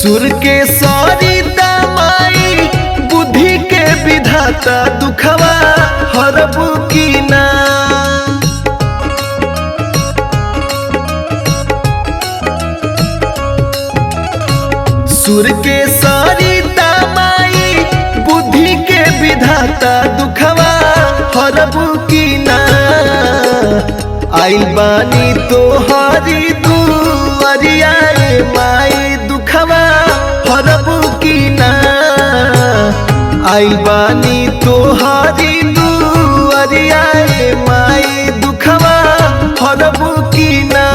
सुर के सरिता माई बुद्धि के विधाता दुखवा हरबू की ना। सुर के सरिता माई बुद्धि के विधाता दुखवा हरबू की ना। आइल बानी तोहारी दुआरिया माई दुखवा हरबू की ना। आइल बानी तोहारी दुआरिया माई दुखवा हरबू की ना।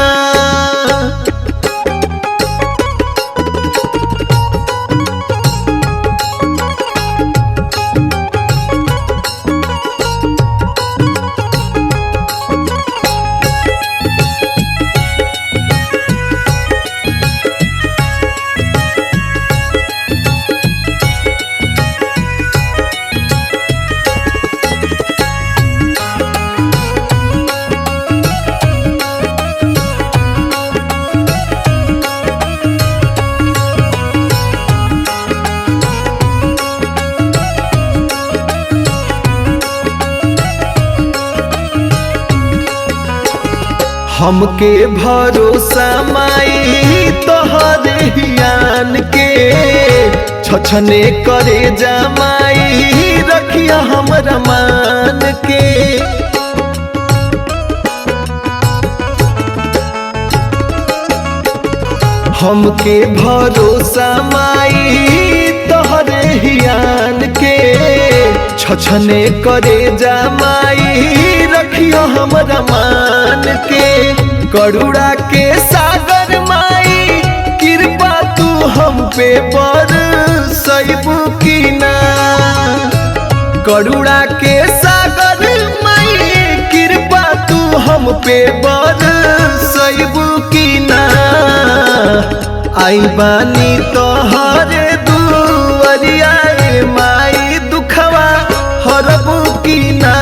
हमके भरोसा माई तोहरे हियान के छछने करे जमाई रखिया हमरा मान के। हमके भरोसा माई तोहरे हियान के छछने करे जमाई रखियो हमरा मान के। करुणा के सागर माई कृपा तू हम पे बरसइबू की ना। करुणा के सागर माई कृपा तू हम पे बरसइबू की ना। आइल बानी तोहरे दुआरिया माई दुखवा हरबू की ना।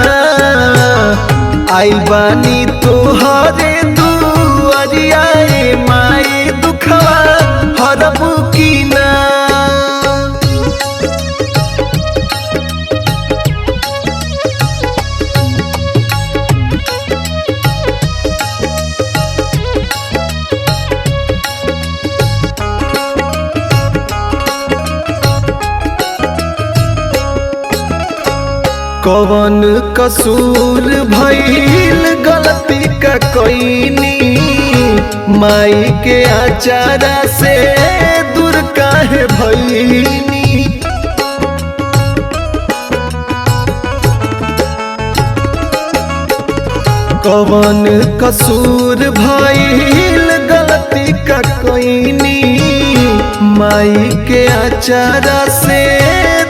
आइल बानी तोहरे दुआरिया माई दुखवा हरबू की ना। कौन कसूर भइल गलती का कोइनी माई के आचारा से दूर काहे भइनी। कौन कसूर भइल गलती का कोइनी माई के आचारा से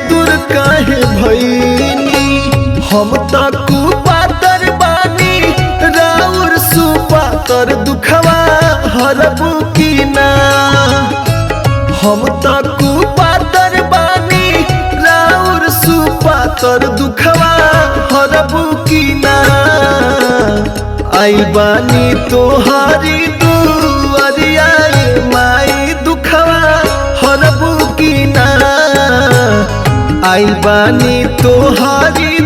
दूर काहे भइनी। हम तक पातर बानी राउर सुपातर दुखवा हरबू की ना। हम तक पातर बानी राउर सुपातर दुखवा हरबू की ना। आइल बानी तोहारी दुआरिया माई दुखवा हरबू की ना। आइल बानी तोहारी